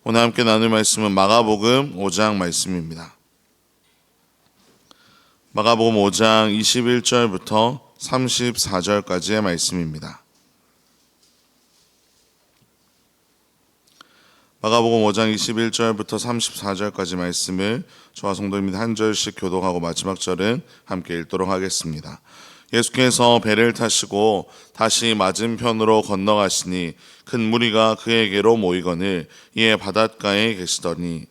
오늘 함께 나눌 말씀은 마가복음 5장 말씀입니다. 마가복음 5장 21절부터 34절까지의 말씀입니다. 마가복음 5장 21절부터 34절까지 말씀을 저와 성도님들 한 절씩 교독하고 마지막 절은 함께 읽도록 하겠습니다. 예수께서 배를 타시고 다시 맞은편으로 건너가시니 큰 무리가 그에게로 모이거늘 이에 바닷가에 계시더니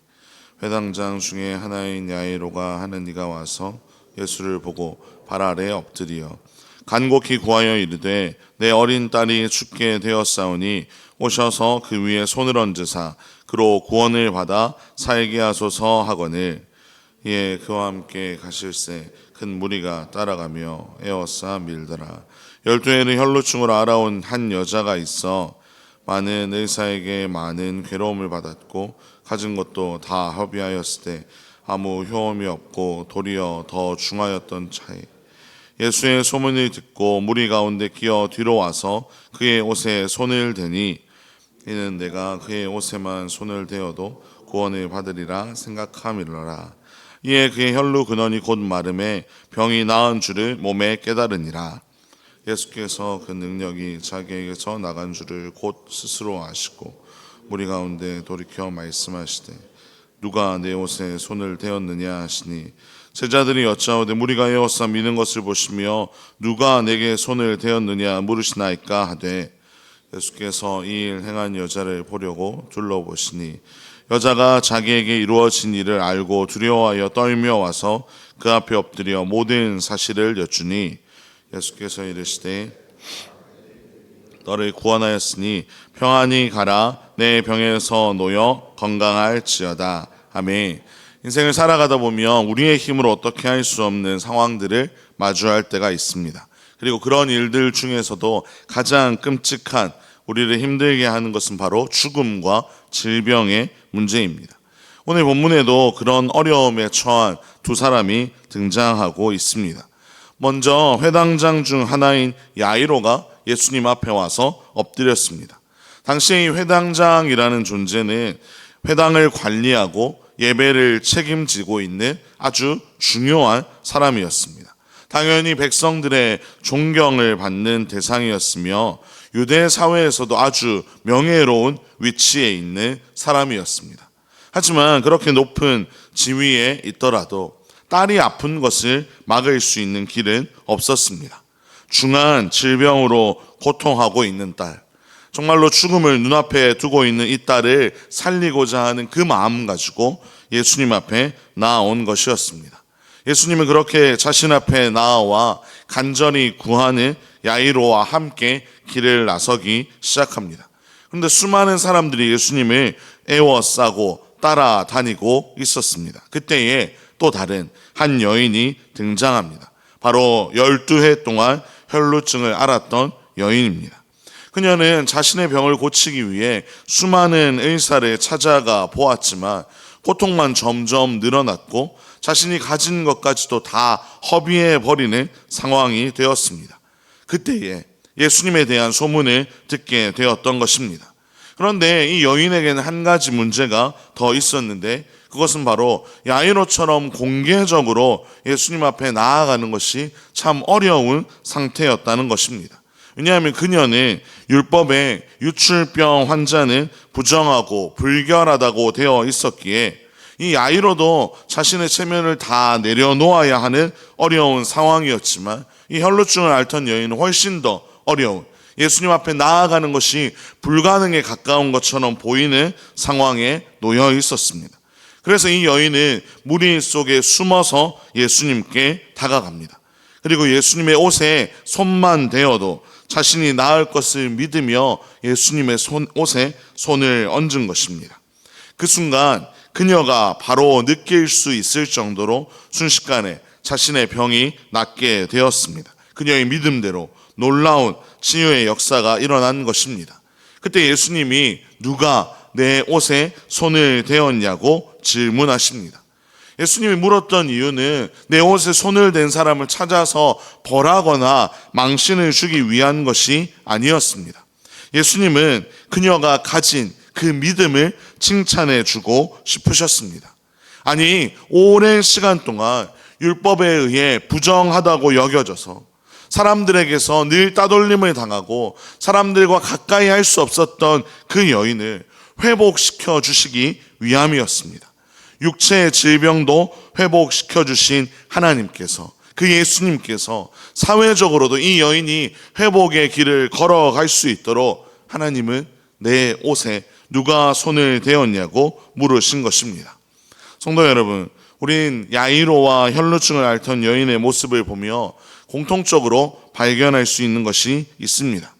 회당장 중에 하나인 야이로가 하는 이가 와서 예수를 보고 발 아래에 엎드리어 간곡히 구하여 이르되 내 어린 딸이 죽게 되었사오니 오셔서 그 위에 손을 얹으사 그로 구원을 받아 살게 하소서 하거늘 이에 그와 함께 가실새 큰 무리가 따라가며 에워싸 밀더라. 12해를 혈루증으로 알아온 한 여자가 있어 많은 의사에게 많은 괴로움을 받았고 가진 것도 다 허비하였을 때 아무 효험이 없고 도리어 더 중하였던 차에 예수의 소문을 듣고 무리 가운데 끼어 뒤로 와서 그의 옷에 손을 대니 이는 내가 그의 옷에만 손을 대어도 구원을 받으리라 생각함이로라. 이에 그의 혈루 근원이 곧 마름에 병이 나은 줄을 몸에 깨달으니라. 예수께서 그 능력이 자기에게서 나간 줄을 곧 스스로 아시고 무리 가운데 돌이켜 말씀하시되 누가 내 옷에 손을 대었느냐 하시니 제자들이 여짜오되 무리가 에워싸 미는 것을 보시며 누가 내게 손을 대었느냐 물으시나이까 하되 예수께서 이 일 행한 여자를 보려고 둘러보시니 여자가 자기에게 이루어진 일을 알고 두려워하여 떨며 와서 그 앞에 엎드려 모든 사실을 여쭈니 예수께서 이르시되 너를 구원하였으니 평안히 가라 내 병에서 놓여 건강할지어다. 아멘. 인생을 살아가다 보면 우리의 힘으로 어떻게 할 수 없는 상황들을 마주할 때가 있습니다. 그리고 그런 일들 중에서도 가장 끔찍한 우리를 힘들게 하는 것은 바로 죽음과 질병의 문제입니다. 오늘 본문에도 그런 어려움에 처한 두 사람이 등장하고 있습니다. 먼저 회당장 중 하나인 야이로가 예수님 앞에 와서 엎드렸습니다. 당시 이 회당장이라는 존재는 회당을 관리하고 예배를 책임지고 있는 아주 중요한 사람이었습니다. 당연히 백성들의 존경을 받는 대상이었으며 유대 사회에서도 아주 명예로운 위치에 있는 사람이었습니다. 하지만 그렇게 높은 지위에 있더라도 딸이 아픈 것을 막을 수 있는 길은 없었습니다. 중한 질병으로 고통하고 있는 딸, 정말로 죽음을 눈앞에 두고 있는 이 딸을 살리고자 하는 그 마음 가지고 예수님 앞에 나아온 것이었습니다. 예수님은 그렇게 자신 앞에 나아와 간절히 구하는 야이로와 함께 길을 나서기 시작합니다. 그런데 수많은 사람들이 예수님을 애워싸고 따라다니고 있었습니다. 그때에 또 다른 한 여인이 등장합니다. 바로 12해 동안 혈루증을 앓았던 여인입니다. 그녀는 자신의 병을 고치기 위해 수많은 의사를 찾아가 보았지만 고통만 점점 늘어났고 자신이 가진 것까지도 다 허비해버리는 상황이 되었습니다. 그때에 예수님에 대한 소문을 듣게 되었던 것입니다. 그런데 이 여인에게는 한 가지 문제가 더 있었는데 그것은 바로 야이로처럼 공개적으로 예수님 앞에 나아가는 것이 참 어려운 상태였다는 것입니다. 왜냐하면 그녀는 율법에 유출병 환자는 부정하고 불결하다고 되어 있었기에 이 야이로도 자신의 체면을 다 내려놓아야 하는 어려운 상황이었지만 이 혈루증을 앓던 여인은 훨씬 더 어려운, 예수님 앞에 나아가는 것이 불가능에 가까운 것처럼 보이는 상황에 놓여 있었습니다. 그래서 이 여인은 무리 속에 숨어서 예수님께 다가갑니다. 그리고 예수님의 옷에 손만 대어도 자신이 나을 것을 믿으며 예수님의 옷에 손을 얹은 것입니다. 그 순간 그녀가 바로 느낄 수 있을 정도로 순식간에 자신의 병이 낫게 되었습니다. 그녀의 믿음대로 놀라운 치유의 역사가 일어난 것입니다. 그때 예수님이 누가 내 옷에 손을 대었냐고 질문하십니다. 예수님이 물었던 이유는 내 옷에 손을 댄 사람을 찾아서 벌하거나 망신을 주기 위한 것이 아니었습니다. 예수님은 그녀가 가진 그 믿음을 칭찬해 주고 싶으셨습니다. 아니, 오랜 시간 동안 율법에 의해 부정하다고 여겨져서 사람들에게서 늘 따돌림을 당하고 사람들과 가까이 할 수 없었던 그 여인을 회복시켜 주시기 위함이었습니다. 육체의 질병도 회복시켜 주신 하나님께서, 그 예수님께서 사회적으로도 이 여인이 회복의 길을 걸어갈 수 있도록 하나님은 내 옷에 누가 손을 대었냐고 물으신 것입니다. 성도 여러분, 우린 야이로와 혈루증을 앓던 여인의 모습을 보며 공통적으로 발견할 수 있는 것이 있습니다.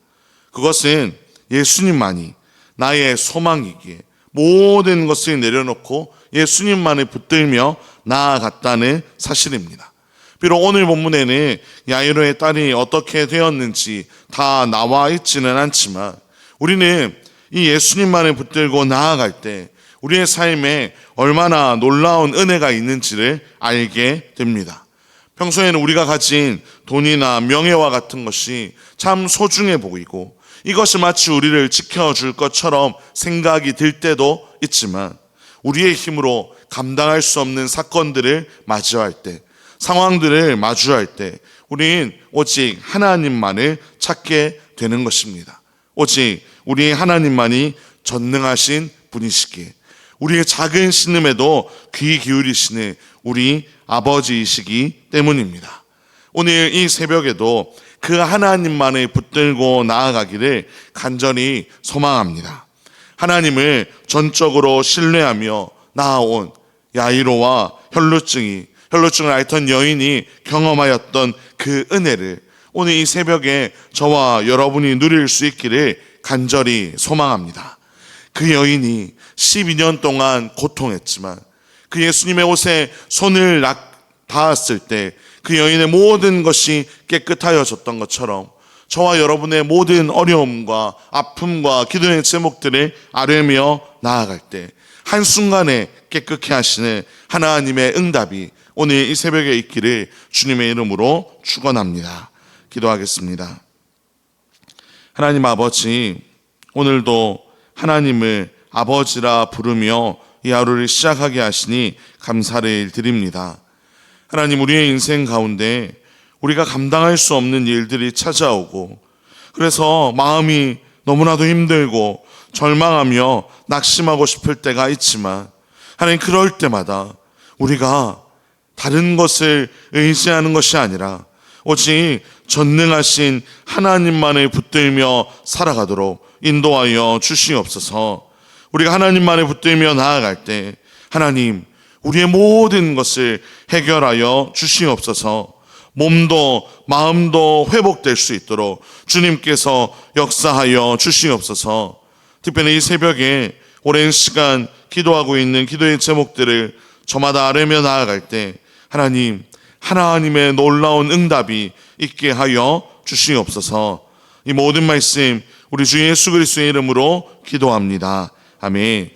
그것은 예수님만이 나의 소망이기에 모든 것을 내려놓고 예수님만을 붙들며 나아갔다는 사실입니다. 비록 오늘 본문에는 야이로의 딸이 어떻게 되었는지 다 나와 있지는 않지만 우리는 이 예수님만을 붙들고 나아갈 때 우리의 삶에 얼마나 놀라운 은혜가 있는지를 알게 됩니다. 평소에는 우리가 가진 돈이나 명예와 같은 것이 참 소중해 보이고 이것이 마치 우리를 지켜줄 것처럼 생각이 들 때도 있지만 우리의 힘으로 감당할 수 없는 사건들을 맞이할 때, 상황들을 마주할 때 우리는 오직 하나님만을 찾게 되는 것입니다. 오직 우리 하나님만이 전능하신 분이시기에 우리의 작은 신음에도 귀 기울이시는 우리 아버지이시기 때문입니다. 오늘 이 새벽에도 그 하나님만을 붙들고 나아가기를 간절히 소망합니다. 하나님을 전적으로 신뢰하며 나아온 야이로와 혈루증을 앓던 여인이 경험하였던 그 은혜를 오늘 이 새벽에 저와 여러분이 누릴 수 있기를 간절히 소망합니다. 그 여인이 12년 동안 고통했지만 그 예수님의 옷에 손을 닿았을 때 그 여인의 모든 것이 깨끗하여졌던 것처럼 저와 여러분의 모든 어려움과 아픔과 기도의 제목들을 아뢰며 나아갈 때 한순간에 깨끗게 하시는 하나님의 응답이 오늘 이 새벽에 있기를 주님의 이름으로 축원합니다. 기도하겠습니다. 하나님 아버지, 오늘도 하나님을 아버지라 부르며 이 하루를 시작하게 하시니 감사를 드립니다. 하나님, 우리의 인생 가운데 우리가 감당할 수 없는 일들이 찾아오고 그래서 마음이 너무나도 힘들고 절망하며 낙심하고 싶을 때가 있지만 하나님, 그럴 때마다 우리가 다른 것을 의지하는 것이 아니라 오직 전능하신 하나님만을 붙들며 살아가도록 인도하여 주시옵소서. 우리가 하나님만을 붙들며 나아갈 때 하나님, 우리의 모든 것을 해결하여 주시옵소서. 몸도 마음도 회복될 수 있도록 주님께서 역사하여 주시옵소서. 특별히 이 새벽에 오랜 시간 기도하고 있는 기도의 제목들을 저마다 아뢰며 나아갈 때 하나님, 하나님의 놀라운 응답이 있게 하여 주시옵소서. 이 모든 말씀 우리 주 예수 그리스도의 이름으로 기도합니다. 아멘.